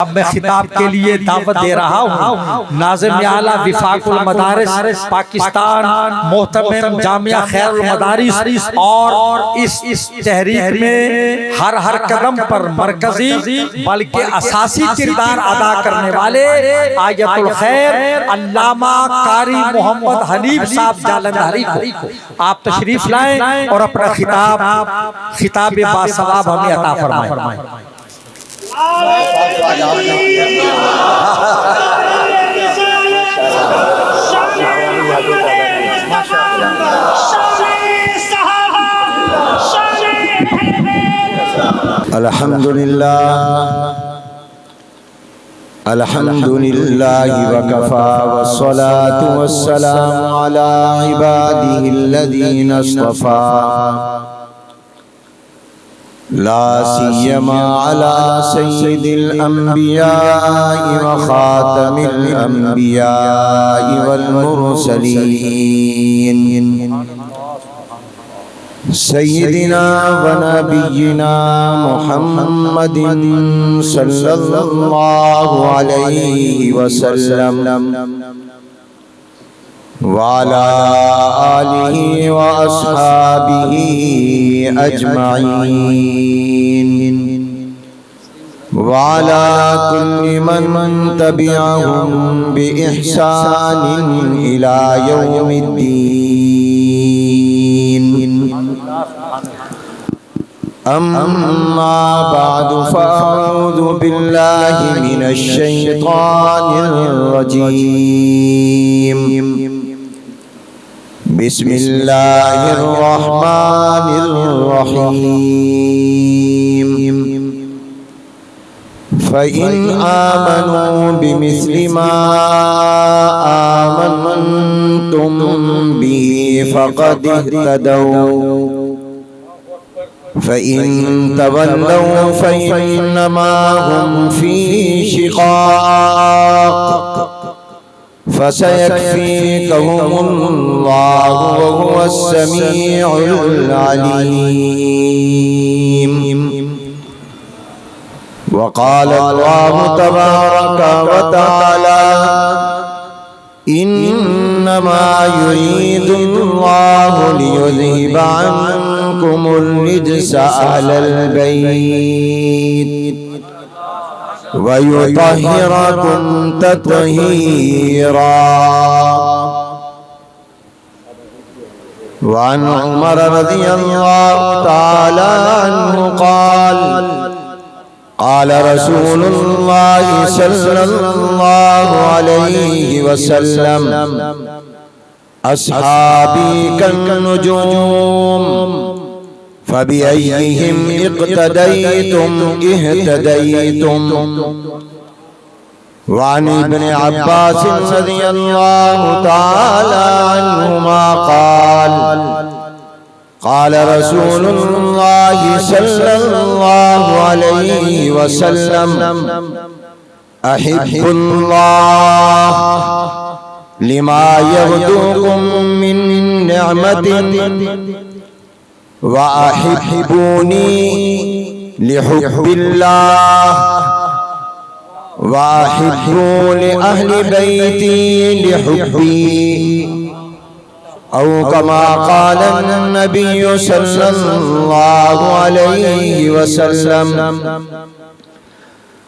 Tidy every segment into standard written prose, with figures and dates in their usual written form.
اب میں خطاب کے لیے دعوت دے رہا ہوں ناظم اعلیٰ وفاق المدارس پاکستان محترم جامعہ خیر المدارس اور اس تحریک میں ہر قدم پر مرکزی بلکہ اساسی کردار ادا کرنے والے آیت الخیر علامہ قاری محمد حنیف صاحب جالندھری کو آپ تشریف لائیں اور اپنا خطاب باثواب ہمیں عطا فرمائیں۔ الحمدللہ وکفا والصلاة والسلام علی عباده الذین اصطفا لا سیما علی سید الانبیاء وخاتم الانبیاء والمرسلین سیدنا و نبینا محمد صلی اللہ علیہ وسلم وعلى آله وأصحابه أجمعين وعلى كل من تبعهم بإحسان إلى يوم الدين أما بعد فأعوذ بالله من الشيطان الرجيم بسم الله الرحمن الرحيم فإن آمنوا بمثل ما آمنتم به فقد اهتدوا فإن تولوا فإنما هم في شقاق فسيكفيكهم الله وهو السميع العليم وقال الله تبارك وتعالى إنما يريد الله ليذهب عنكم الرجس أهل البيت ويطهركم تطهيرا وعن عمر رضي الله تعالى عنه قال رسول الله صلى الله عليه وسلم أصحابي كالنجوم فبأيهم اقتديتم اهتديتم وعن ابن عباس رضي الله تعالى عنهما قال رسول الله صلى الله عليه وسلم أحب الله لما يغدوكم من نعمة وأحبوني لحب الله وأحبوا لأهل بيتي لحبي أو كما قال النبي صلى الله عليه وسلم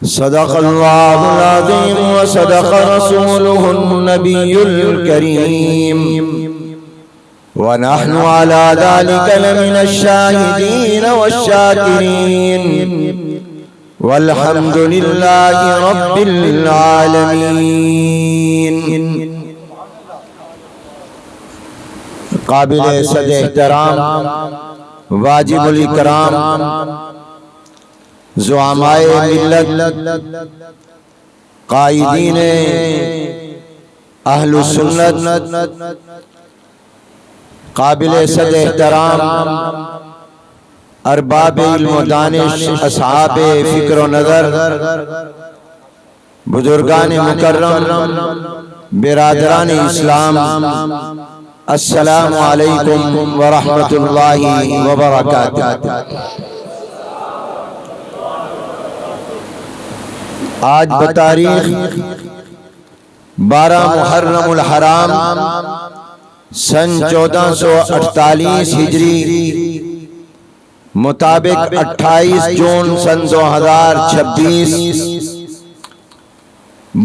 صدق الله العظيم وصدق رسوله النبي الكريم ونحن على ذلك لمن الشاهدين والشاكرين والحمد لله رب العالمين قابل صد احترام واجب الاکرام زعمائے ملت قائدین اہل سنت قابل صد احترام ارباب علم و دانش اصحاب فکر و نظر بزرگان مکرم برادران اسلام السلام علیکم ورحمۃ اللہ وبرکاتہ۔ آج بتاریخ 12 محرم الحرام سن 1448 ہجری مطابق 28 جون سن 2026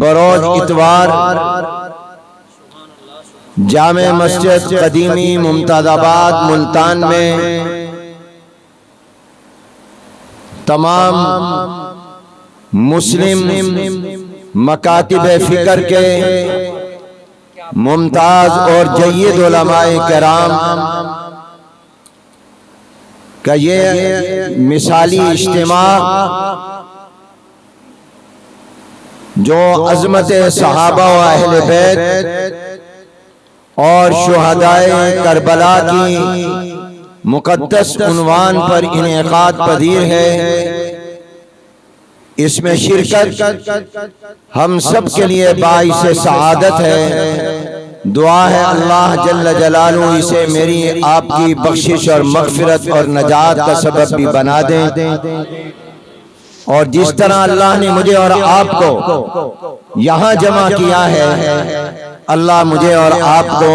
بروز اتوار جامع مسجد قدیمی ممتاز آباد ملتان میں تمام مسلم مکاتب فکر کے ممتاز اور جید علماء کرام کا یہ مثالی اجتماع جو عظمت صحابہ و اہل بیت اور شہدائے کربلا کی مقدس عنوان پر انعقاد پذیر ہے، اس میں شرکت ہم سب کے لیے باعث سعادت ہے۔ دعا ہے اللہ جل جلالہ اسے میری آپ کی بخشش اور مغفرت اور نجات کا سبب بھی بنا دیں، اور جس طرح اللہ نے مجھے اور آپ کو یہاں جمع کیا ہے، اللہ مجھے اور آپ کو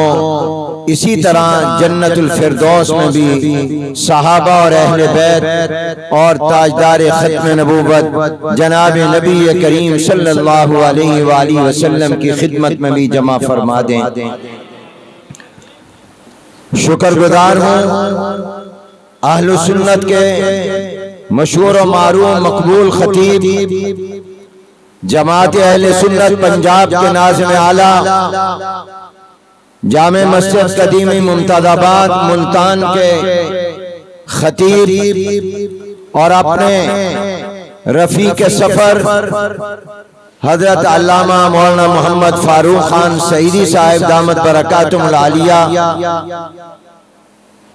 اسی طرح جنت الفردوس میں بھی صحابہ اور اہل بیت اور تاجدار ختم نبوت جناب نبی کریم صلی اللہ علیہ وآلہ وسلم کی خدمت میں بھی جمع فرما دیں۔ شکر گزار ہوں اہل سنت کے مشہور و معروف مقبول خطیب جماعت اہل سنت پنجاب کے ناظم اعلیٰ جامع مسجد قدیمی ممتاز آباد ملتان کے خطیب اور اپنے رفیق سفر حضرت علامہ مولانا محمد فاروق خان سعیدی صاحب دامت برکاتہم العالیہ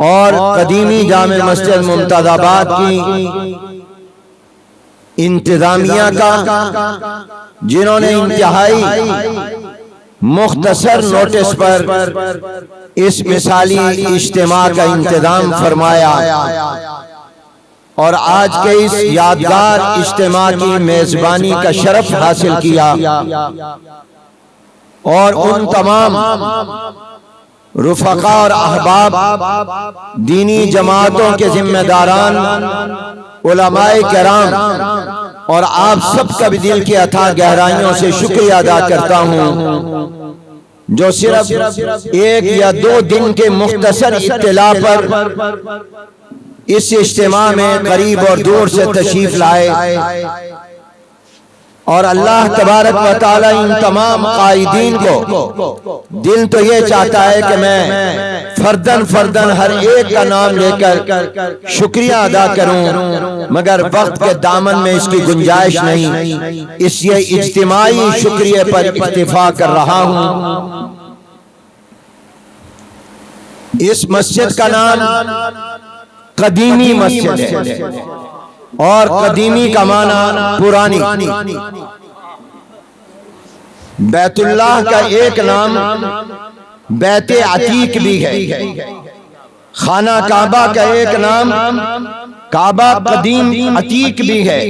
اور قدیمی جامع مسجد ممتاز آباد کی انتظامیہ کا، جنہوں نے انتہائی مختصر نوٹس پر اس مثالی اجتماع کا انتظام فرمایا اور آج کے اس یادگار اجتماع کی میزبانی کا شرف حاصل کیا، اور ان تمام رفقا اور احباب دینی جماعتوں کے ذمہ داران علماء کرام اور آپ سب کا بھی دل کی اتھاہ گہرائیوں سے شکریہ ادا کرتا ہوں جو صرف 1 یا 2 دن کے مختصر اطلاع پر اس اجتماع میں قریب اور دور سے تشریف لائے، اور اللہ تبارک و تعالی ان تمام قائدین کو دل تو یہ چاہتا ہے کہ میں فردن فردن ہر ایک کا نام لے کر شکریہ ادا کروں، مگر وقت کے دامن میں اس کی گنجائش نہیں، اس یہ اجتماعی شکریہ پر اکتفا کر رہا ہوں۔ اس مسجد کا نام قدیمی مسجد ہے، اور قدیمی کا معنی پرانی۔ بیت اللہ کا ایک نام بیت عتیق بھی ہے، خانہ کعبہ کا ایک نام کعبہ قدیم عتیق بھی ہے،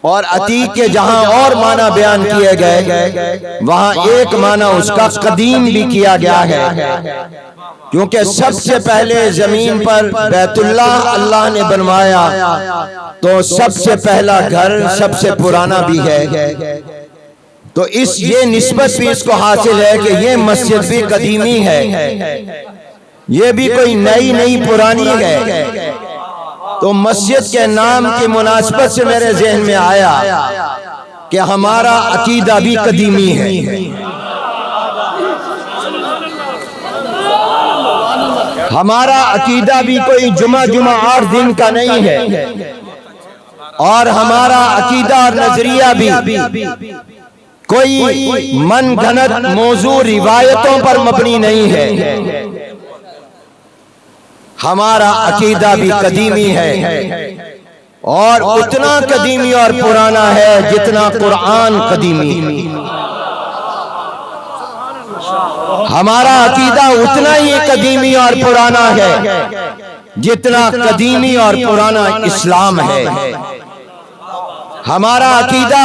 اور عتیق کے جہاں اور معنی بیان کیے گئے وہاں ایک معنی اس کا قدیم بھی کیا گیا ہے، کیونکہ سب سے پہلے زمین پر بیت اللہ اللہ نے بنوایا تو سب سے پہلا گھر سب سے پرانا بھی ہے، تو یہ نسبت بھی اس کو حاصل ہے کہ یہ مسجد بھی قدیمی ہے، یہ بھی کوئی نئی پرانی ہے۔ تو مسجد کے نام کی مناسبت سے میرے ذہن میں آیا کہ ہمارا عقیدہ بھی قدیمی ہے، ہمارا عقیدہ بھی کوئی جمعہ 8 دن کا نہیں ہے، اور ہمارا عقیدہ اور نظریہ بھی کوئی من گھنت موضوع روایتوں پر مبنی نہیں ہے، ہمارا عقیدہ بھی قدیمی ہے، اور اتنا قدیمی اور پرانا ہے جتنا قرآن قدیمی۔ ہمارا عقیدہ اتنا ہی قدیمی اور پرانا ہے جتنا قدیمی اور پرانا اسلام ہے۔ ہمارا عقیدہ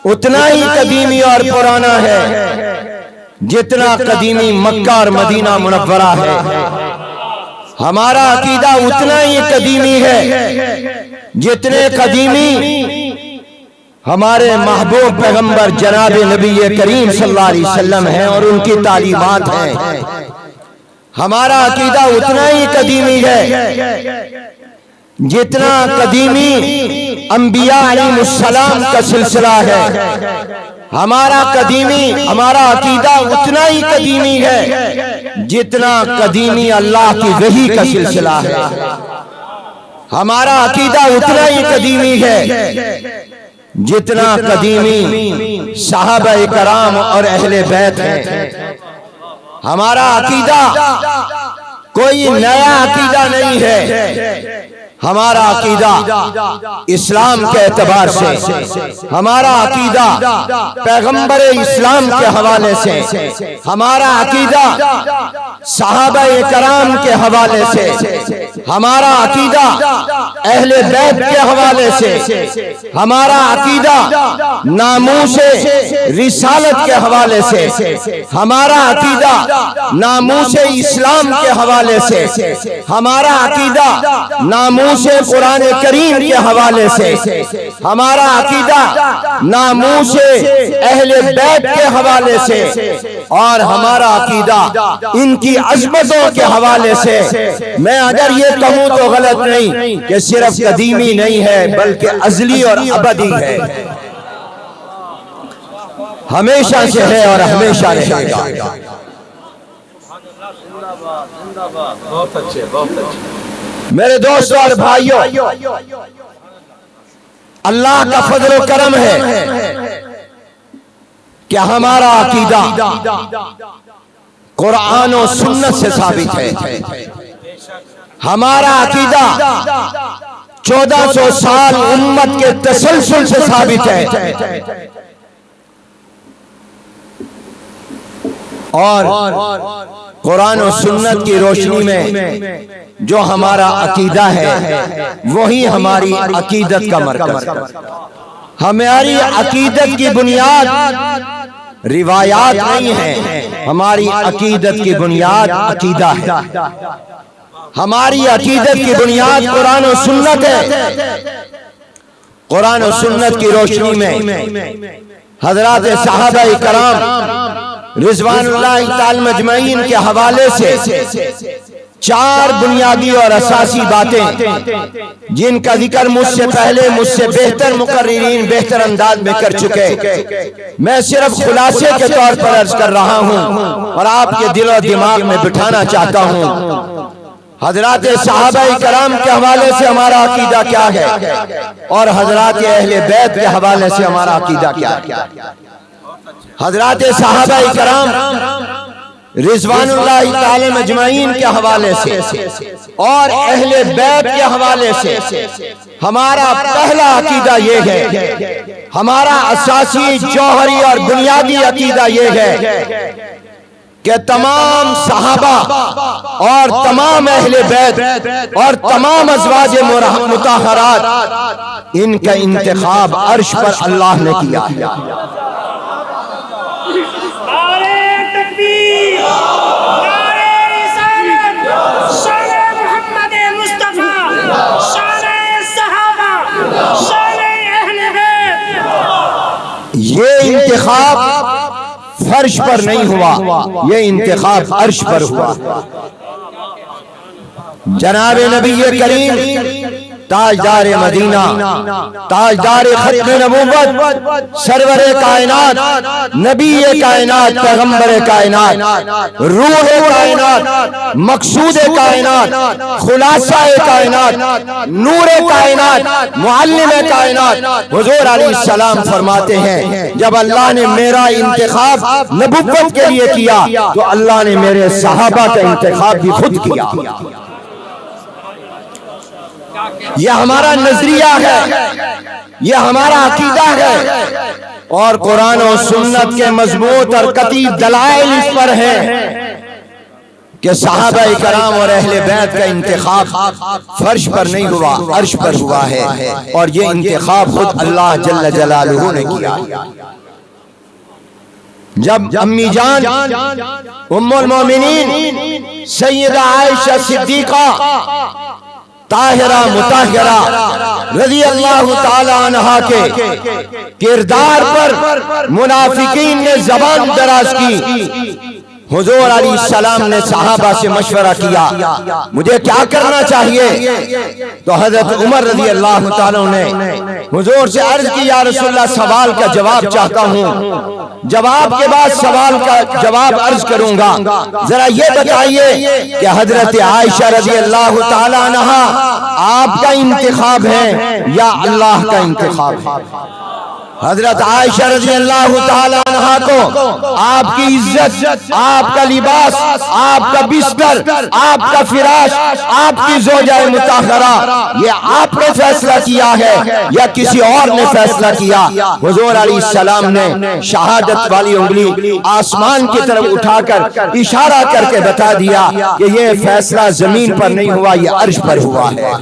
اتنا ہی قدیمی اور پرانا ہے جتنا قدیمی مکہ اور مدینہ منورہ ہے. ہمارا عقیدہ اتنا ہی قدیمی ہے جتنے قدیمی ہمارے محبوب پیغمبر جناب نبی کریم صلی اللہ علیہ وسلم ہیں اور ان کی تعلیمات ہیں. ہمارا عقیدہ اتنا ہی قدیمی ہے جتنا قدیمی انبیاء علیہ السلام کا سلسلہ ہے. ہمارا عقیدہ اتنا ہی قدیمی ہے جتنا قدیمی اللہ کی وحی کا سلسلہ ہے. ہمارا عقیدہ اتنا ہی قدیمی ہے جتنا قدیمی صحابہ کرام اور اہل بیت ہیں. ہمارا عقیدہ کوئی نیا عقیدہ نہیں ہے. ہمارا عقیدہ اسلام کے اعتبار سے، ہمارا عقیدہ پیغمبر اسلام کے حوالے سے، ہمارا عقیدہ صحابہ کرام کے حوالے سے، ہمارا عقیدہ اہل بیت کے حوالے سے، ہمارا عقیدہ ناموس رسالت کے حوالے سے، ہمارا عقیدہ ناموس اسلام کے حوالے سے، ہمارا عقیدہ ناموس قرآن کریم کے حوالے سے، ہمارا عقیدہ ناموس اہل بیت کے حوالے سے، اور ہمارا عقیدہ ان کی عظمتوں کے حوالے سے. میں اگر یہ کہوں تو غلط نہیں کہ صرف قدیمی نہیں ہے بلکہ ازلی اور ابدی ہے، ہمیشہ سے ہے اور ہمیشہ رہے گا. بہت اچھے، بہت اچھے. میرے دوستو اور بھائیوں، اللہ کا فضل و کرم ہے کہ ہمارا عقیدہ قرآن و سنت سے ثابت ہے. ہمارا عقیدہ 1400 سال امت کے تسلسل سے ثابت ہے، اور قرآن و سنت کی روشنی میں جو ہمارا عقیدہ ہے وہی ہماری عقیدت کا مرکز ہے. ہماری عقیدت کی بنیاد روایات نہیں ہے، ہماری عقیدت کی بنیاد عقیدہ ہے. ہماری عقیدت کی بنیاد قرآن و سنت ہے. قرآن و سنت کی روشنی میں حضرات صحابہ کرام رضوان اللہ تعالی مجمعین کے حوالے سے 4 بنیادی اور اساسی باتیں جن کا ذکر مجھ سے پہلے مجھ سے بہتر مقررین بہتر انداز میں کر چکے، میں صرف خلاصے کے طور پر عرض کر رہا ہوں اور آپ کے دل و دماغ میں بٹھانا چاہتا ہوں. حضرات صحابہ کرام کے حوالے سے ہمارا عقیدہ کیا ہے اور حضرات اہل بیت کے حوالے سے ہمارا عقیدہ کیا ہے. حضرات صحابہ کرام رضوان اللہ تعالی مجمعین کے حوالے سے اور اہل بیت کے حوالے سے ہمارا پہلا عقیدہ یہ ہے، ہمارا اساسی جوہری اور بنیادی عقیدہ یہ ہے کہ تمام صحابہ اور تمام اہل بیت اور تمام ازواج مطہرات ان کا انتخاب عرش پر اللہ نے کیا ہے. یہ انتخاب فرش پر نہیں ہوا، یہ انتخاب عرش پر ہوا. جناب نبی کریم تاجدار مدینہ، تاجدار ختم نبوت، سرور کائنات، نبی کائنات، پیغمبر کائنات، روح کائنات، مقصود کائنات، خلاصہ کائنات، نور کائنات، معلم کائنات، حضور علیہ السلام فرماتے ہیں جب اللہ نے میرا انتخاب نبوت کے لیے کیا تو اللہ نے میرے صحابہ کا انتخاب بھی خود کیا. یہ ہمارا نظریہ ہے، یہ ہمارا عقیدہ ہے، اور قرآن و سنت کے مضبوط اور قطعی دلائل اس پر ہیں کہ صحابہ کرام اور اہل بیت کا انتخاب فرش پر نہیں ہوا، عرش پر ہوا ہے، اور یہ انتخاب خود اللہ جل جلالہ نے کیا۔ جب امی جان ام المومنین سیدہ عائشہ صدیقہ طاہرہ مطہرہ رضی اللہ تعالی عنہا کے کردار پر منافقین نے زبان دراز کی، حضور علیہ السلام نے صحابہ سے مشورہ کیا مجھے کیا کرنا چاہیے؟ تو حضرت عمر رضی اللہ تعالیٰ نے حضور سے عرض کی یا رسول اللہ سوال کا جواب چاہتا ہوں، جواب کے بعد سوال کا جواب عرض کروں گا، ذرا یہ بتائیے کہ حضرت عائشہ رضی اللہ تعالیٰ عنہا آپ کا انتخاب ہے یا اللہ کا انتخاب ہے؟ حضرت عائشہ رضی اللہ تعالی عنہا کو آپ کی عزت، آپ کا لباس، آپ کا بستر، آپ کا فراش، آپ کی زوجہ مطہرہ، یہ آپ نے فیصلہ کیا ہے یا کسی اور نے فیصلہ کیا؟ حضور علیہ السلام نے شہادت والی انگلی آسمان کی طرف اٹھا کر اشارہ کر کے بتا دیا کہ یہ فیصلہ زمین پر نہیں ہوا، یہ عرش پر ہوا ہے۔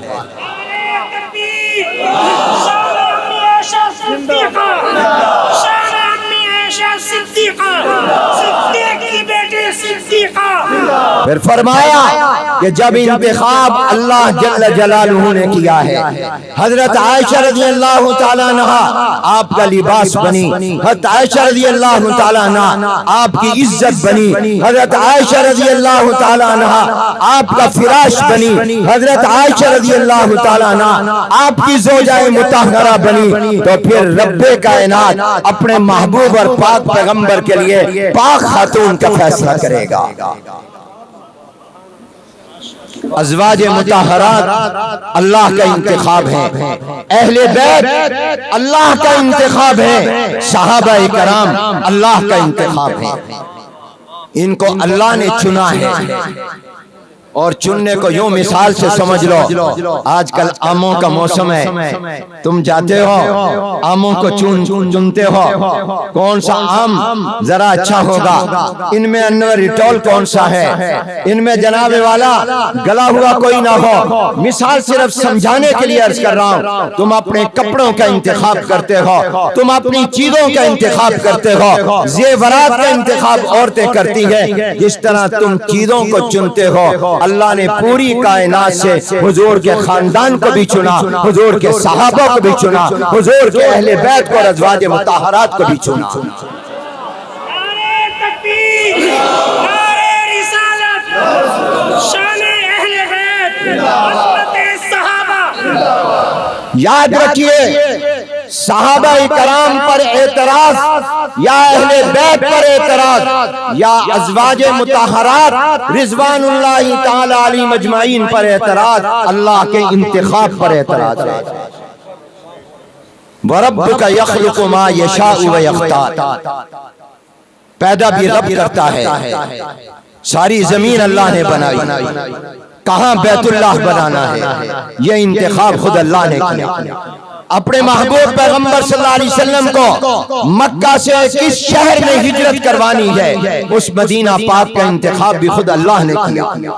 پھر فرمایا کہ جب انتخاب اللہ جل جلالہ نے کیا ہے، حضرت عائشہ رضی اللہ تعالیٰ عنہ آپ کا لباس بنی، حضرت عائشہ رضی اللہ تعالیٰ عنہ آپ کی عزت بنی، حضرت عائشہ رضی اللہ تعالیٰ عنہ آپ کا فراش بنی، حضرت عائشہ رضی اللہ تعالیٰ عنہ آپ کی زوجہ مطہرہ بنی، تو پھر رب کائنات اپنے محبوب اور پاک پیغمبر کے لیے پاک خاتون کا فیصلہ کرے گا۔ ازواج مطہرات اللہ کا انتخاب ہے، اہل بیت اللہ کا انتخاب ہے، صحابہ کرام اللہ کا انتخاب ہے، ان کو اللہ نے چنا ہے۔ اور چننے کو یوں مثال سے سمجھ لو، آج کل آموں کا موسم ہے، تم جاتے ہو آموں کو چنتے ہو، کون سا آم ذرا اچھا ہوگا، ان میں انور ریٹول کون سا ہے، ان میں جناب والا گلا ہوا کوئی نہ ہو۔ مثال صرف سمجھانے کے لیے عرض کر رہا ہوں، تم اپنے کپڑوں کا انتخاب کرتے ہو، تم اپنی چیزوں کا انتخاب کرتے ہو، زیورات کا انتخاب عورتیں کرتی ہیں، جس طرح تم چیزوں کو چنتے ہو، اللہ نے پوری کائنات سے حضور کے خاندان کو بھی چنا، حضور کے صحابہ کو بھی چنا، حضور کے اہل بیت کو اور ازواج مطہرات کو بھی چنا۔ نعرہ تکبیر، نعرہ رسالت، شان اہل بیت، عظمت صحابہ۔ یاد رکھیے صحابہ کرام پر اعتراض یا اہل بیت پر اعتراض یا ازواج مطہرات رضوان اللہ تعالی علیہم اجمعین پر اعتراض اللہ کے انتخاب پر اعتراض ہے۔ وَرَبُّكَ يَخْلُقُ مَا يَشَاءُ وَيَخْتَارُ، پیدا بھی رب کرتا ہے، ساری زمین اللہ نے بنائی، کہاں بیت اللہ بنانا ہے یہ انتخاب خود اللہ نے کیا۔ اپنے محبوب پیغمبر صلی اللہ علیہ وسلم کو مکہ سے کس شہر میں ہجرت کروانی ہے، اس مدینہ پاک کا انتخاب بھی خود اللہ نے کیا۔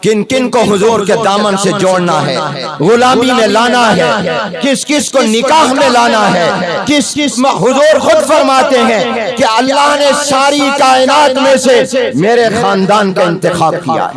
کن کن کو حضور کے دامن سے جوڑنا ہے، غلامی میں لانا ہے، کس کس کو نکاح میں لانا ہے، کس کس میں حضور خود فرماتے ہیں کہ اللہ نے ساری کائنات میں سے میرے خاندان کا انتخاب کیا۔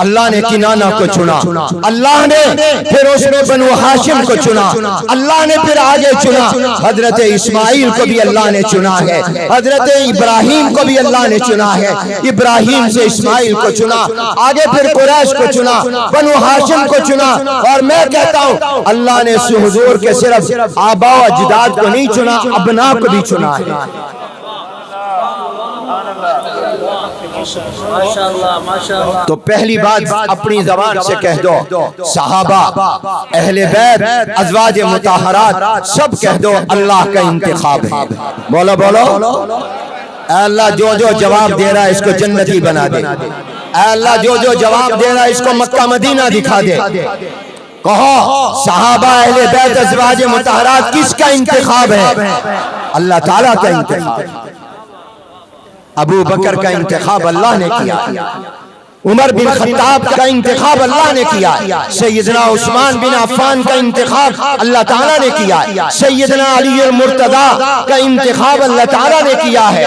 اللہ نے کنانہ کو چنا، اللہ نے پھر اس میں بنو ہاشم کو چنا، اللہ نے پھر آگے چنا حضرت اسماعیل کو بھی اللہ نے چنا ہے، حضرت ابراہیم کو بھی اللہ نے چنا ہے، ابراہیم سے اسماعیل کو چنا، آگے پھر قریش کو چنا، بنو ہاشم کو چنا، اور میں کہتا ہوں اللہ نے حضور کے صرف آبا و اجداد کو نہیں چنا، ابناء کو بھی چنا ہے۔ تو پہلی بات اپنی زبان سے کہہ دو، صحابہ، اہل بیت، ازواج مطہرات سب کہہ دو اللہ کا انتخاب ہے۔ بولو بولو، اے اللہ جو جو جواب دے رہا ہے اس کو جنتی بنا دے، اے اللہ جو جو جواب دے رہا ہے اس کو مکہ مدینہ دکھا دے۔ کہو صحابہ، اہل بیت، ازواج مطہرات کس کا انتخاب ہے؟ اللہ تعالیٰ کا انتخاب۔ ابو بکر کا انتخاب اللہ نے کیا، عمر بن خطاب کا انتخاب اللہ نے کیا ہے، سیدنا عثمان بن عفان کا انتخاب اللہ تعالیٰ نے کیا ہے، سیدنا علی المرتضیٰ کا انتخاب اللہ تعالیٰ نے کیا ہے،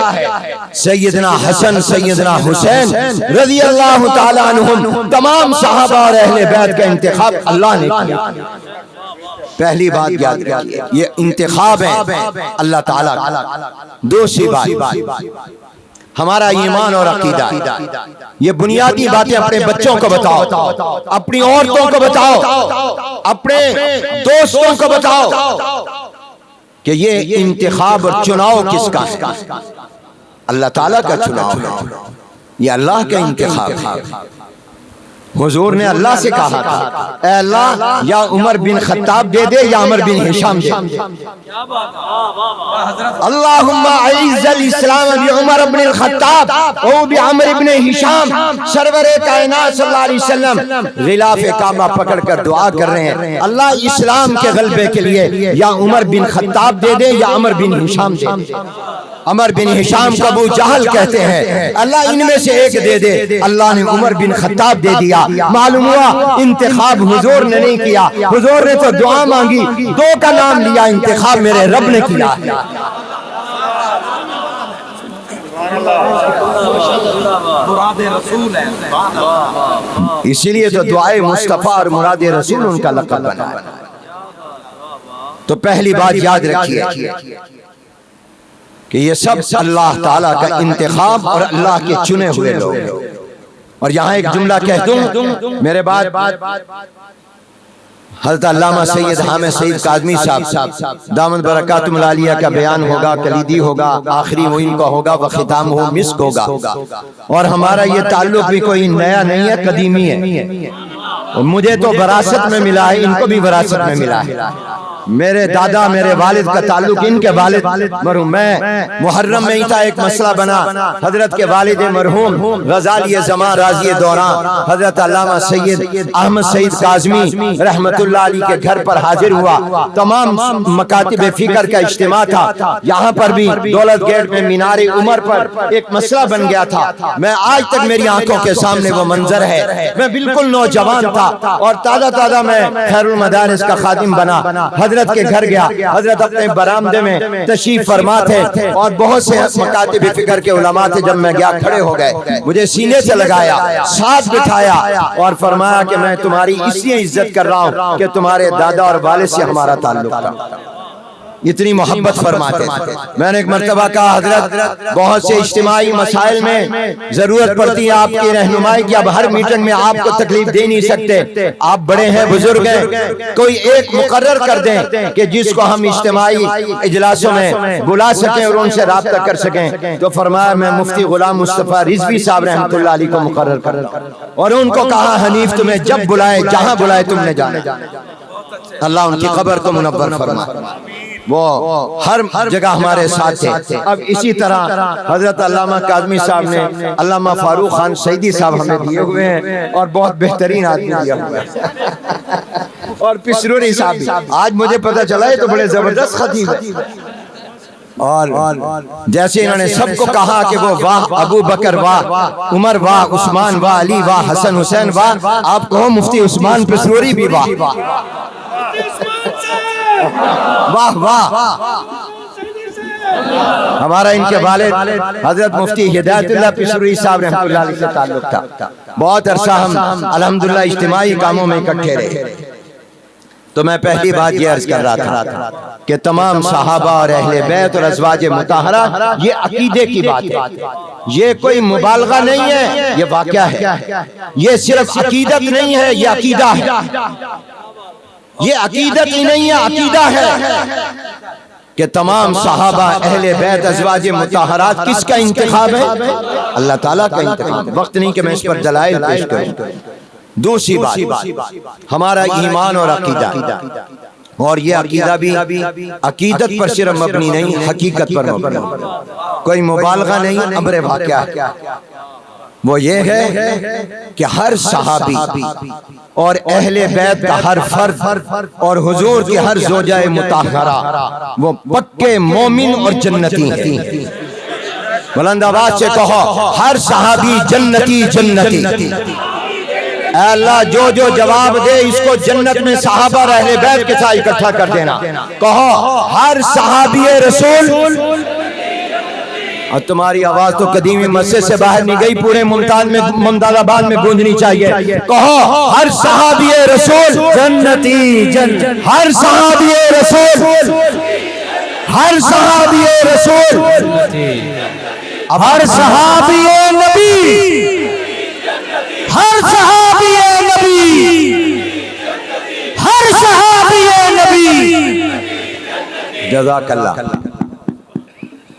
سیدنا حسن سیدنا حسین رضی اللہ تعالیٰ عنہم تمام صحابہ اور اہل بیت کا انتخاب اللہ نے کیا۔ پہلی بات یاد رکھیے یہ انتخاب ہے اللہ تعالیٰ کا۔ دوسری بات ہمارا ایمان اور عقیدہ، یہ بنیادی باتیں اپنے بچوں کو بتاؤ، اپنی عورتوں کو بتاؤ، اپنے دوستوں کو بتاؤ کہ یہ انتخاب اور چناؤ کس کا ہے؟ اللہ تعالیٰ کا چناؤ ہے، یہ اللہ کا انتخاب ہے۔ حضور نے اللہ سے کہا تھا اے اللہ یا عمر بن خطاب دے دے یا عمر بن ہشام دے دے، اللہم اعز الاسلام بعمر بن الخطاب او بعمر بن ہشام۔ سرور کائنات صلی اللہ علیہ وسلم غلاف کعبہ پکڑ کر دعا کر رہے ہیں اللہ اسلام کے غلبے کے لیے یا عمر بن خطاب دے دے یا عمر بن ہشام دے دے۔ عمر بن ہشام کو ابو جہل کہتے ہیں، اللہ ان میں سے ایک دے دے، اللہ نے عمر بن خطاب دے دیا۔ معلوم ہوا انتخاب حضور نے نہیں کیا، حضور نے تو دعا مانگی، دو کا نام لیا، انتخاب میرے رب نے کیا۔ مراد رسول ہے، اسی لیے تو دعائے مصطفیٰ اور مراد رسول ان کا لقب بنا۔ تو پہلی بات یاد رکھیے کہ یہ سب اللہ تعالیٰ کا انتخاب اور اللہ کے چنے ہوئے لوگ۔ اور یہاں ایک جملہ کہہ دوں میرے بعد حضرت علامہ سید حامد سعید کاظمی صاحب دامت برکاتہم العالیہ کا بیان ہوگا، کلیدی ہوگا، آخری معین کا ہوگا، وختام ہو مسک ہوگا۔ اور ہمارا یہ تعلق بھی کوئی نیا نہیں ہے، قدیمی ہے، مجھے تو وراثت میں ملا ہے، ان کو بھی وراثت میں ملا ہے۔ میرے دادا میرے والد کا تعلق ان کے والد مرحوم، میں محرم میں ہی تھا، ایک مسئلہ بنا، حضرت کے والد مرحوم غزالی زمان راضی دوران حضرت علامہ سید احمد سعید کاظمی رحمت اللہ علیہ کے گھر پر حاضر ہوا، تمام مکاتب فکر کا اجتماع تھا، یہاں پر بھی دولت گیٹ میں مینار عمر پر ایک مسئلہ بن گیا تھا۔ میں آج تک میری آنکھوں کے سامنے وہ منظر ہے، میں بالکل نوجوان تھا اور تازہ میں خیر المدارس کا خادم بنا، حضرت کے گھر گیا، حضرت اپنے برآمدے میں تشریف فرما تھے اور بہت سے مکاتب فکر کے علماء تھے، جب میں گیا کھڑے ہو گئے، مجھے سینے سے لگایا، ساتھ بٹھایا اور فرمایا کہ میں تمہاری اس لیے عزت کر رہا ہوں کہ تمہارے دادا اور والد سے ہمارا تعلق تھا، اتنی محبت فرماتے تھے۔ میں نے ایک مرتبہ کہا حضرت بہت سے اجتماعی مسائل میں ضرورت پڑتی ہے آپ کی رہنمائی کی، اب ہر میٹنگ میں آپ کو تکلیف دے نہیں سکتے، آپ بڑے ہیں بزرگ ہیں، کوئی ایک مقرر کر دیں کہ جس کو ہم اجتماعی اجلاسوں میں بلا سکیں اور ان سے رابطہ کر سکیں۔ تو فرمایا میں مفتی غلام مصطفیٰ رضوی صاحب رحمۃ اللہ علیہ کو مقرر کر اور ان کو کہا حنیف تمہیں جب بلائے جہاں بلائے تم نے جانا، اللہ ان کی قبر کو منور فرمائے، وہ ہر جگہ ہمارے ساتھ تھے۔ اب اسی طرح حضرت علامہ کاظمی صاحب نے علامہ فاروق خان سعیدی صاحب ہمیں دیے ہوئے ہیں اور بہت بہترین آدمی دیا ہوا ہے، اور پسروری صاحب بھی، آج مجھے پتہ چلا ہے تو بڑے زبردست خطیب ہے۔ اور جیسے انہوں نے سب کو کہا کہ وہ واہ ابو بکر واہ عمر واہ عثمان واہ علی واہ حسن حسین واہ، آپ کہو مفتی عثمان پسروری بھی واہ واہ واہ۔ ہمارا ان کے والد حضرت مفتی ہدایت اللہ پسروری صاحب رحمۃ اللہ علیہ سے تعلق تھا، بہت عرصہ ہم الحمدللہ اجتماعی کاموں میں اکٹھے رہے۔ تو میں پہلی بات یہ عرض کر رہا تھا کہ تمام صحابہ اور اہل بیت اور ازواج مطہرہ یہ عقیدے کی بات ہے، یہ کوئی مبالغہ نہیں ہے، یہ واقعہ ہے، یہ صرف عقیدت نہیں ہے، یہ عقیدہ ہے، یہ عقیدت ہی نہیں ہے، عقیدہ ہے کہ تمام صحابہ اہل بیت ازواج مطہرات کس کا انتخاب ہے؟ اللہ تعالیٰ کا انتخاب۔ وقت نہیں کہ میں اس پر دلائل پیش کروں۔ دوسری بات ہمارا ایمان اور عقیدہ، اور یہ عقیدہ بھی عقیدت پر صرف مبنی نہیں، حقیقت پر مبنی، کوئی مبالغہ نہیں، امر واقعہ ہے۔ وہ یہ ہے کہ ہر صحابی اور اہل بیت کا ہر فرد اور حضور کی ہر زوجہ مطہرہ وہ پکے مومن اور جنتی ہیں۔ بلند آواز سے کہو ہر صحابی جنتی جنتی۔ اے اللہ جو جو جواب دے اس کو جنت میں صحابہ اور اہل بیت کے ساتھ اکٹھا کر دینا۔ کہو ہر صحابی رسول، اور تمہاری آواز تو قدیمی مسجد سے باہر نہیں گئی، پورے ممتاز آباد میں گونجنی چاہیے۔ کہو ہر صحابی رسول جنتی جنتی، ہر صحابی رسول، ہر صحابی رسول، ہر صحابی نبی، ہر صحابی نبی، ہر صحابی نبی۔ جزاک اللہ۔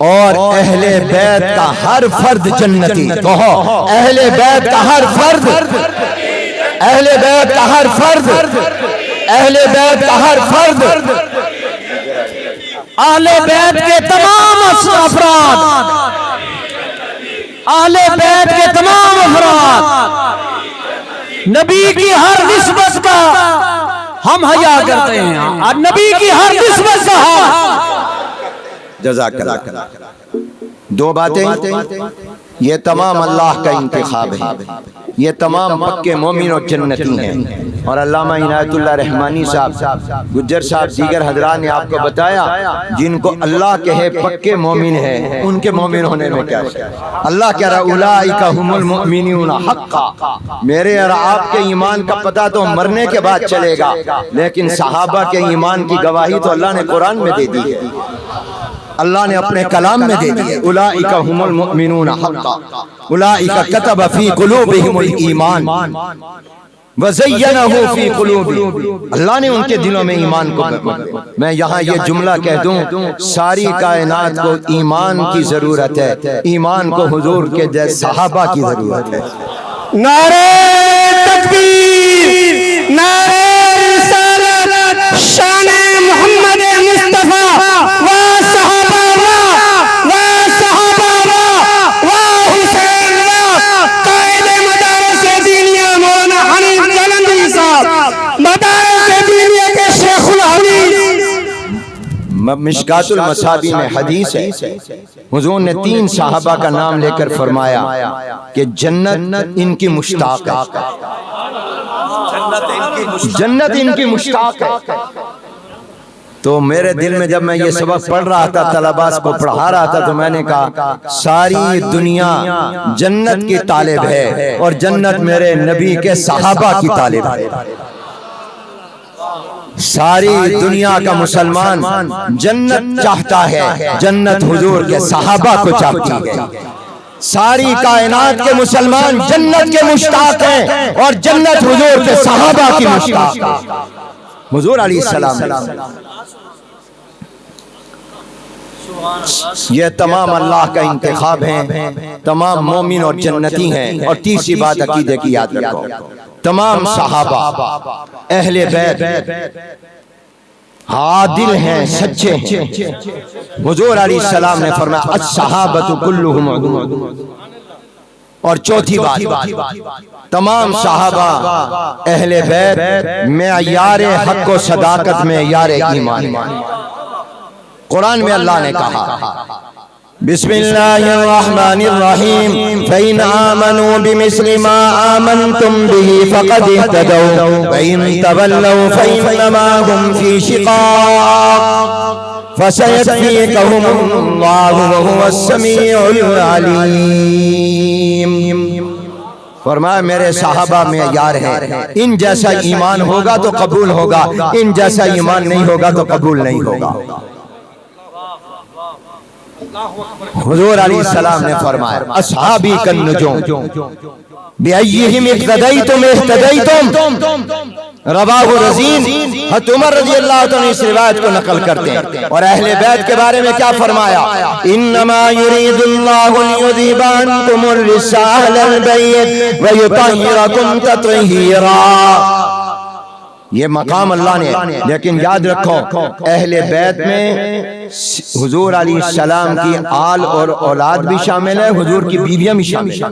اور اہل بیت کا ہر فرد جنتی۔ کہو اہل بیت کا ہر فرد، اہل بیت کا ہر فرد، اہل بیت کا ہر فرد، اہل بیت کے تمام افراد، اہل بیت کے تمام افراد، نبی کی ہر نسبت کا ہم حیا کرتے ہیں، اور نبی کی ہر نسبت کا ہم۔ جزاک اللہ۔ دو باتیں، یہ تمام اللہ کا انتخاب ہے، یہ تمام پکے مومن اور جنتی ہیں۔ اور علامہ عنایت اللہ رحمانی صاحب، گجر صاحب، دیگر حضرات نے آپ کو بتایا جن کو اللہ کہے پکے مومن ہیں ان کے مومن ہونے میں کیا ہے۔ اللہ کہہ رہا اولئک ھم المؤمنون حقا۔ میرے اور آپ کے ایمان کا پتہ تو مرنے کے بعد چلے گا، لیکن صحابہ کے ایمان کی گواہی تو اللہ نے قرآن میں دے دی ہے، اللہ نے اپنے کلام میں دے دی ہے۔ اولئک ھم المؤمنون حقا اولئک کتب فی قلوبہم الایمان وزینہ فی قلوبہم۔ اللہ نے ان کے دلوں میں ایمان کو بھرا۔ میں یہاں یہ جملہ کہہ دوں، ساری کائنات کو ایمان کی ضرورت ہے، ایمان کو حضور کے جیسے صحابہ کی ضرورت ہے۔ نعرہ تکبیر، نعرہ رسالت، شان محمد مصطفیٰ، و صحابہ و صحابہ و حسین و قائد مدارس دینیہ مولانا حنیف جلندی صاحب، مدارس دینیہ کے شیخ الحدیث۔ مشکات المصابیح میں حدیث ہے، حضور نے 3 صحابہ کا نام لے کر فرمایا کہ جنت ان کی مشتاق ہے، جنت ان کی مشتاق ہے۔ تو میرے دل میں جب میں یہ سبق پڑھ رہا تھا، طلباء کو پڑھا رہا تھا، تو میں نے کہا ساری دنیا جنت کی طالب ہے اور جنت میرے نبی کے صحابہ کی طالب ہے۔ ساری دنیا کا مسلمان جنت چاہتا ہے، جنت حضور کے صحابہ کو چاہتی ہے۔ ساری کائنات کے مسلمان جنت کے مشتاق ہیں اور جنت حضور کے صحابہ کی مشتاق ہے۔ حضور علیہ السلام، یہ تمام اللہ کا انتخاب ہیں، تمام مومن اور جنتی ہیں۔ اور تیسری بات عقیدے کی یاد رکھو، تمام صحابہ اہل بیت عادل ہیں، سچے ہیں۔ حضور علیہ السلام نے فرمایا الصحابۃ کلھم عدول۔ اور چوتھی بات، تمام صحابہ اہل بیت معیار حق و صداقت میں معیار ایمان۔ قرآن میں اللہ نے کہا بسم اللہ الرحمن الرحیم فَإِنْ آمَنُوا بِمِثْلِ مَا آمَنْتُمْ بِهِ فَقَدِ اهْتَدَوْا وَإِنْ تَوَلَّوْا فَإِنَّمَا هُمْ فِي شِقَاقٍ فَسَيَكْفِيكَهُمُ اللَّهُ وَهُوَ السَّمِيعُ الْعَلِيمُ۔ فرمایا میرے صحابہ معیار ہیں، ان جیسا ایمان ہوگا تو قبول ہوگا، ان جیسا ایمان نہیں ہوگا تو قبول نہیں ہوگا۔ حضور علیہ السلام نے فرمایا اصحابی کالنجوم بأیہم اقتدیتم اہتدیتم۔ رواہ رزین، حضرت عمر رضی اللہ عنہ اس روایت کو نقل کرتے ہیں۔ اور اہل بیت کے بارے میں کیا فرمایا؟ انما یرید اللہ لیذھب عنکم الرجس اہل البیت ویطہرکم تطہیرا۔ یہ مقام اللہ نے، لیکن یاد رکھو اہل بیت میں حضور علیہ السلام کی آل اور اولاد بھی شامل ہے، حضور کی بیویاں بھی شامل ہیں۔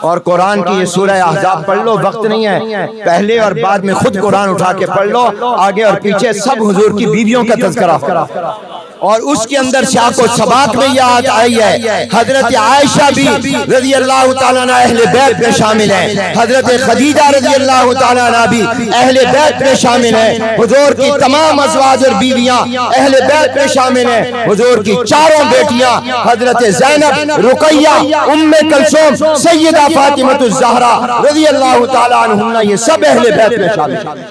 اور قرآن کی یہ سورہ احزاب پڑھ لو، وقت نہیں ہے، پہلے اور بعد میں خود قرآن اٹھا کے پڑھ لو، آگے اور پیچھے سب حضور کی بیویوں کا تذکرہ۔ اور اس کے اندر سیاق و سباق میں یہ آیت آئی ہے. حضرت عائشہ بھی رضی اللہ تعالیٰ عنہ اہل بیت میں شامل ہیں, حضرت خدیجہ رضی اللہ تعالیٰ عنہ بھی اہل بیت میں شامل ہیں, حضور کی تمام ازواج اور بیویاں اہل بیت میں شامل ہیں, حضور کی چاروں بیٹیاں حضرت زینب, رقیہ, ام کلثوم, سیدہ فاطمہ الزہرا رضی اللہ تعالیٰ عنہ, یہ سب اہل بیت میں شامل ہیں.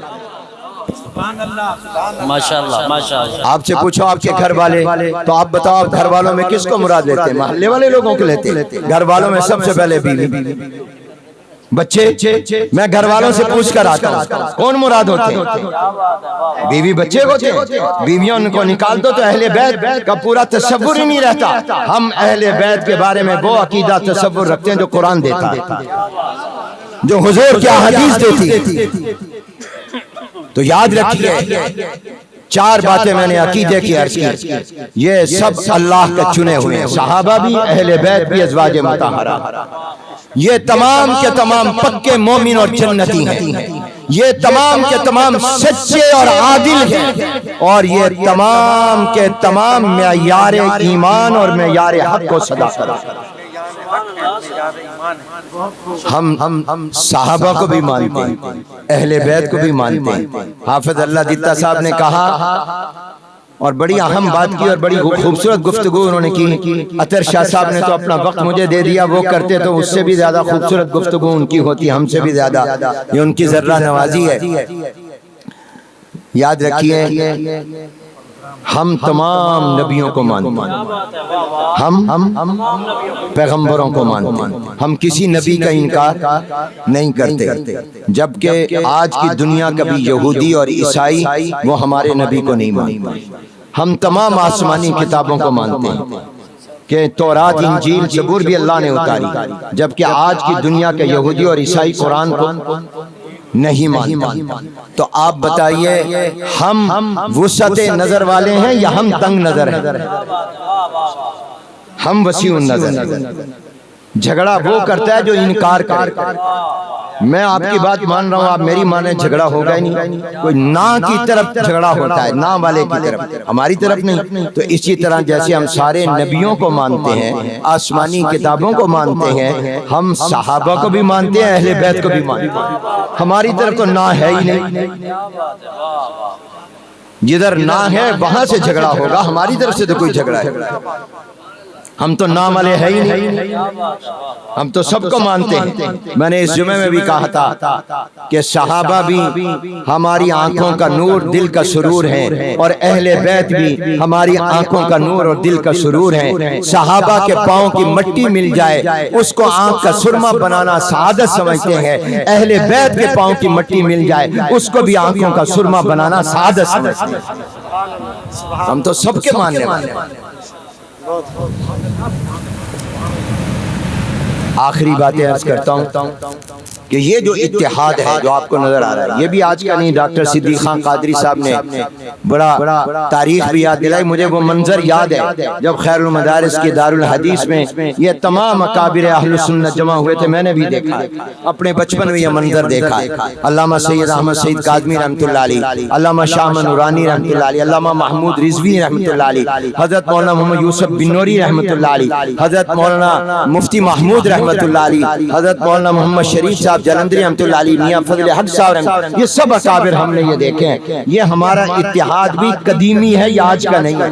ماشاءاللہ ماشاءاللہ. آپ سے پوچھو آپ کے گھر والے, تو آپ بتاؤ آپ گھر والوں میں کس کو مراد لیتے ہیں؟ محلے والے لوگوں کو لیتے ہیں. گھر والوں میں سب سے پہلے بیوی, بچے. میں گھر والوں سے پوچھ کر آتا ہوں کون مراد ہوتے ہیں؟ بیوی بچے ہوتے ہیں. بیویاں ان کو نکال دو تو اہل بیت کا پورا تصور ہی نہیں رہتا. ہم اہل بیت کے بارے میں وہ عقیدہ تصور رکھتے ہیں جو قرآن دیتا ہے, جو حضور کی حدیث دیتی ہے. تو یاد رکھیے, چار باتیں میں نے عقیدے کی عرض کی, یہ سب اللہ کے چنے ہوئے ہیں. صحابہ بھی, اہل بیت بھی, ازواج مطہرہ, یہ تمام کے تمام پکے مومن اور جنتی ہیں. یہ تمام کے تمام سچے اور عادل ہیں, اور یہ تمام کے تمام معیار ایمان اور معیار حق کو صداقت. ہم صحابہ کو بھی مانتے ہیں, اہل بیت کو بھی مانتے ہیں. حافظ اللہ دیتا صاحب نے کہا, اور بڑی اہم بات کی اور بڑی خوبصورت گفتگو انہوں نے کی. عطر شاہ صاحب نے تو اپنا وقت مجھے دے دیا, وہ کرتے تو اس سے بھی زیادہ خوبصورت گفتگو ان کی ہوتی, ہم سے بھی زیادہ. یہ ان کی ذرہ نوازی ہے. یاد رکھیے, ہم تمام نبیوں کو مانتے ہیں, ہم پیغمبروں کو مانتے ہیں, ہم کسی نبی کا انکار نہیں کرتے. جبکہ آج کی دنیا کا بھی یہودی اور عیسائی وہ ہمارے نبی کو نہیں مانتے. ہم تمام آسمانی کتابوں کو مانتے ہیں کہ تورات, انجیل, زبور بھی اللہ نے اتاری, جبکہ آج کی دنیا کے یہودی اور عیسائی قرآن کو نہیں مانتے. تو آپ بتائیے, ہم وسعت نظر والے ہیں یا ہم تنگ نظر ہیں؟ ہم وسیع النظر ہیں. جھگڑا وہ کرتا ہے جو انکار کرے. میں آپ کی بات مان رہا ہوں, آپ میری مانیں, جھگڑا ہوگا ہی نہیں. کوئی نا کی طرف جھگڑا ہوتا ہے, نا والے کی طرف, ہماری طرف نہیں. تو اسی طرح جیسے ہم سارے نبیوں کو مانتے ہیں, آسمانی کتابوں کو مانتے ہیں, ہم صحابہ کو بھی مانتے ہیں, اہل بیت کو بھی مانتے ہیں. ہماری طرف تو نا ہے ہی نہیں. جدھر نا ہے وہاں سے جھگڑا ہوگا, ہماری طرف سے تو کوئی جھگڑا ہے. ہم تو نام والے ہے ہی نہیں, ہم تو سب کو مانتے ہیں. میں نے اس جمعے میں بھی کہا تھا کہ صحابہ بھی ہماری آنکھوں کا نور, دل کا سرور ہیں, اور اہل بیت بھی ہماری آنکھوں کا نور اور دل کا سرور ہیں. صحابہ کے پاؤں کی مٹی مل جائے اس کو آنکھ کا سرما بنانا سعادت سمجھتے ہیں, اہل بیت کے پاؤں کی مٹی مل جائے اس کو بھی آنکھوں کا سرما بنانا سعادت سمجھتے ہیں. ہم تو سب کے ماننے والے ہیں. آخری باتیں عرض کرتا ہوں کہ یہ جو اتحاد ہے جو آپ کو نظر آ رہا ہے, یہ بھی آج کا نہیں. ڈاکٹر صدیق خان قادری صاحب نے بڑا تاریخ بھی یاد دلائی. مجھے وہ منظر یاد ہے جب خیر المدارس کی دارالحدیث میں یہ تمام اکابر اہل سنت جمع ہوئے تھے. میں نے بھی دیکھا ہے, اپنے بچپن میں یہ منظر دیکھا ہے. علامہ سید احمد سعید کاظمی رحمۃ اللہ علیہ, علامہ شاہ نورانی رحمۃ اللہ علیہ, علامہ محمود رضوی رحمۃ اللہ علیہ, حضرت مولانا محمد یوسف بن نوری رحمۃ اللہ علیہ, حضرت مولانا مفتی محمود رحمۃ اللہ علیہ, حضرت مولانا محمد شریف صاحب جلندری رحمۃ اللہ علیہ, میاں فضل حق صاحب, یہ سب اکابر ہم نے یہ دیکھے ہیں. یہ ہمارا اتحاد بھی قدیمی ہے, یہ آج کا نہیں ہے,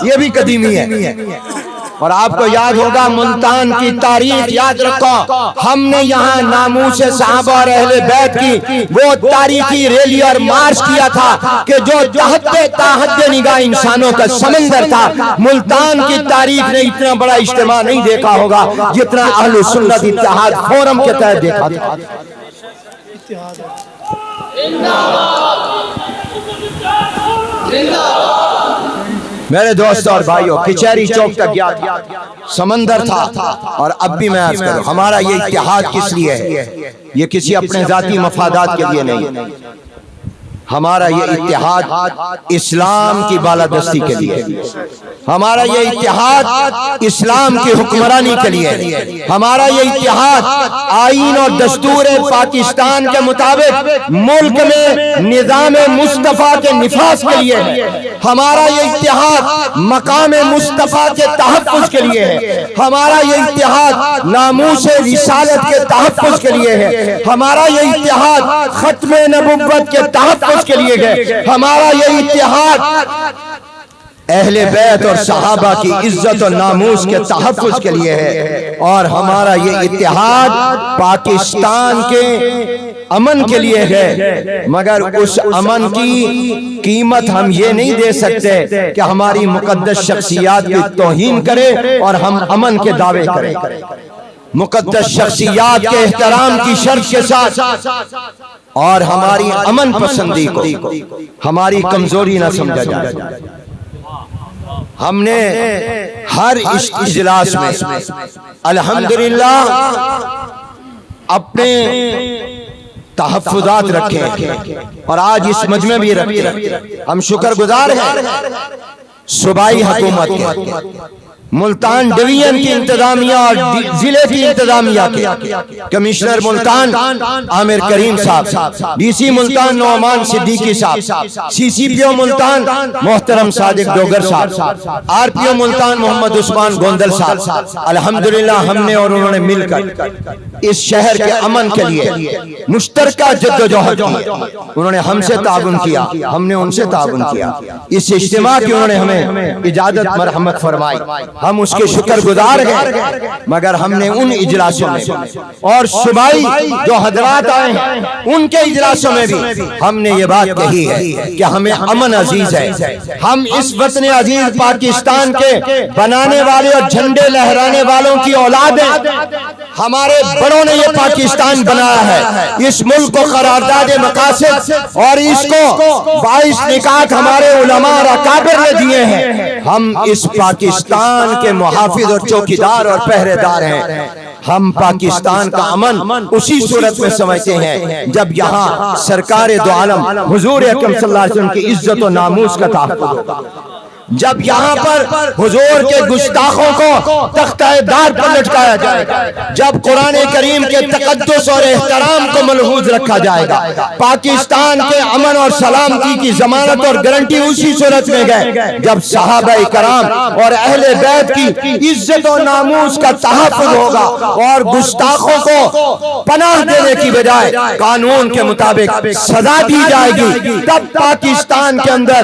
یہ بھی قدیمی ہے. اور آپ کو یاد ہوگا ملتان کی تاریخ یاد رکھو, ہم نے یہاں ناموس صحابہ اور اہل بیت کی وہ تاریخی ریلی اور مارچ کیا تھا کہ جو تحت نگاہ انسانوں کا سمندر تھا. ملتان کی تاریخ نے اتنا بڑا اجتماع نہیں دیکھا ہوگا جتنا اہل سنت اتحاد فورم کے تحت دیکھا تھا. میرے دوست اور بھائیوں, کچہری چوک تک گیا تھا, سمندر تھا. اور اب بھی میں عرض کروں, ہمارا یہ اتحاد کس لیے ہے؟ یہ کسی اپنے ذاتی مفادات کے لیے نہیں. ہمارا یہ اتحاد اسلام کی بالادستی کے لیے, ہمارا یہ اتحاد اسلام کی حکمرانی کے لیے, ہمارا یہ اتحاد آئین اور دستور پاکستان کے مطابق ملک میں نظام مصطفیٰ کے نفاذ کے لیے ہے. ہمارا یہ اتحاد مقام مصطفیٰ کے تحفظ کے لیے ہے، ہمارا یہ اتحاد ناموس رسالت کے تحفظ کے لیے ہے، ہمارا یہ اتحاد ختم نبوت کے تحفظ کے لیے ہے، ہمارا یہ اتحاد اہل بیت اور صحابہ کی عزت و ناموس کے تحفظ کے لیے ہے، اور ہمارا یہ اتحاد پاکستان کے امن کے لیے ہے۔ مگر اس امن کی قیمت ہم یہ نہیں دے سکتے کہ ہماری مقدس شخصیات کی توہین کرے اور ہم امن کے دعوے کریں۔ مقدس شخصیات کے احترام کی شرط کے ساتھ اور ہماری امن پسندی کو ہماری کمزوری نہ سمجھا جائے۔ ہم نے ہر اس اجلاس میں الحمدللہ اپنے تحفظات رکھے اور آج اس مجمع بھی رکھے۔ ہم شکر گزار ہیں صوبائی حکومت کے، ملتان ڈویژن کی انتظامیہ اور ضلع کی انتظامیہ کے، کمشنر ملتان عامر کریم صاحب، ڈی سی ملتان نعمان صدیقی صاحب، سی سی پی او ملتان محترم صادق ڈوگر صاحب، آر پی او ملتان محمد عثمان گوندل صاحب، الحمدللہ ہم نے اور انہوں نے مل کر اس شہر کے امن کے لیے مشترکہ جدوجہد کی۔ انہوں نے ہم سے تعاون کیا، ہم نے ان سے تعاون کیا۔ اس اجتماع کی انہوں نے ہمیں اجازت مرحمت فرمائی، ہم اس کے شکر گزار ہیں۔ مگر ہم نے ان اجلاسوں میں اور صوبائی جو حضرات آئے ہیں ان کے اجلاسوں میں بھی ہم نے یہ بات کہی ہے کہ ہمیں امن عزیز ہے۔ ہم اس وطن عزیز پاکستان کے بنانے والے اور جھنڈے لہرانے والوں کی اولاد ہیں۔ ہمارے بڑوں نے یہ پاکستان بنایا ہے، اس ملک کو قرارداد مقاصد اور اس کو باعث نکات ہمارے علماء اور اکابر نے دیے ہیں۔ ہم اس پاکستان کے محافظ اور چوکیدار اور پہرے دار ہیں۔ ہم پاکستان کا امن اسی صورت میں سمجھتے ہیں جب یہاں سرکار دو عالم حضور اکرم صلی اللہ علیہ وسلم کی عزت و ناموس کا تحفظ ہوگا، جب یہاں پر حضور کے گستاخوں کو تختہ دار پر لٹکایا جائے گا، جب قرآن کریم کے تقدس اور احترام کو ملحوظ رکھا جائے گا۔ پاکستان کے امن اور سلامتی کی ضمانت اور گارنٹی اسی صورت میں گئے جب صحابہ کرام اور اہل بیت کی عزت و ناموس کا تحفظ ہوگا اور گستاخوں کو پناہ دینے کی بجائے قانون کے مطابق سزا دی جائے گی، تب پاکستان کے اندر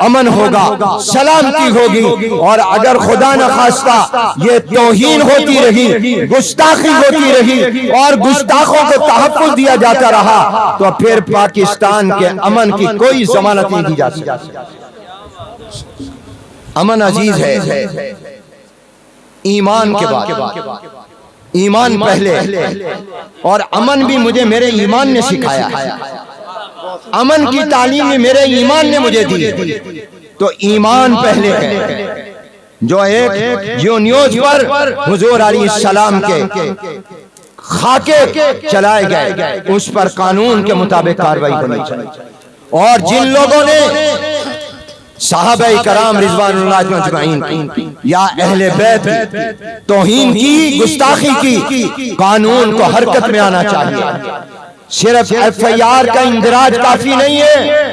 امن ہوگا، سلامتی ہوگی۔ اور اگر خدا نخواستہ یہ توہین ہوتی رہی، گستاخی ہوتی رہی اور گستاخوں کو تحفظ دیا جاتا رہا تو پھر پاکستان کے امن کی کوئی ضمانت نہیں دی جا سکتی۔ امن عزیز ہے، ایمان کے بعد ایمان پہلے، اور امن بھی مجھے میرے ایمان نے سکھایا ہے، امن کی تعلیم میرے ایمان نے مجھے دی، تو ایمان پہلے ہے۔ جو ایک نیوز پر حضور علیہ السلام کے خاکے چلائے گئے اس پر قانون کے مطابق کاروائی ہونی چاہیے، اور جن لوگوں نے صحابہ کرام رضوان اللہ اجمعین یا اہل بیت کی توہین کی، گستاخی کی، قانون کو حرکت میں آنا چاہیے۔ صرف ایف آئی آر کا اندراج کافی نہیں ہے،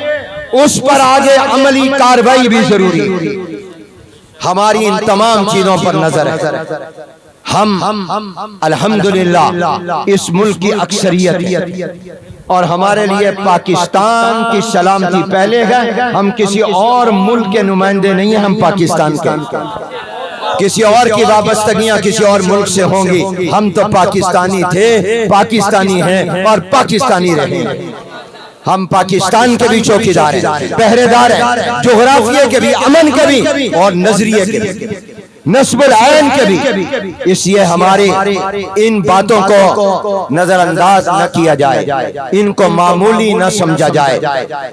اس پر آگے عملی کاروائی بھی ضروری ہے۔ ہماری ان تمام چیزوں پر نظر ہے۔ ہم الحمدللہ اس ملک کی اکثریت اور ہمارے لیے پاکستان کی سلامتی پہلے ہے۔ ہم کسی اور ملک کے نمائندے نہیں ہیں، ہم پاکستان کے، کسی اور کی وابستگیاں کسی اور ملک سے ہوں گی، ہم تو پاکستانی تھے، پاکستانی ہیں اور پاکستانی رہیں گے۔ ہم پاکستان کے بھی چوکیدار ہیں، پہرے دار ہیں، جغرافیے کے بھی، امن کے بھی اور نظریے کے بھی، نسب العین کے بھی۔ اس لیے ہماری ان باتوں کو نظر انداز نہ کیا جائے، ان کو معمولی نہ سمجھا جائے۔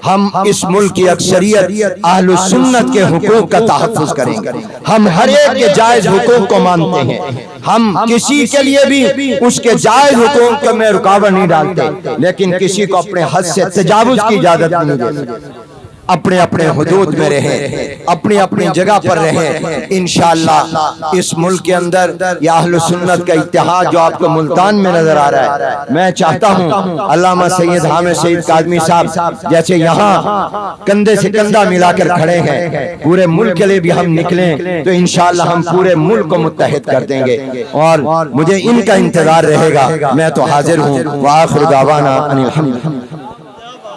ہم اس ملک کی اکثریت اہل السنت کے حقوق کا تحفظ کریں گے، ہم ہر ایک کے جائز حقوق کو مانتے ہیں، ہم کسی کے لیے بھی اس کے جائز حقوق میں رکاوٹ نہیں ڈالتے، لیکن کسی کو اپنے حد سے تجاوز کی اجازت نہیں دیتے۔ اپنے اپنے حدود میں رہیں، اپنی اپنی جگہ پر رہیں، انشاءاللہ اس ملک کے اندر یہ اہل سنت کا اتحاد جو آپ کو ملتان میں نظر آ رہا ہے، میں چاہتا ہوں علامہ سید حامد سعید کاظمی صاحب جیسے یہاں کندھے سے کندھا ملا کر کھڑے ہیں، پورے ملک کے لیے بھی ہم نکلیں تو انشاءاللہ ہم پورے ملک کو متحد کر دیں گے، اور مجھے ان کا انتظار رہے گا، میں تو حاضر ہوں۔ وآخر دعوانا ان الحمد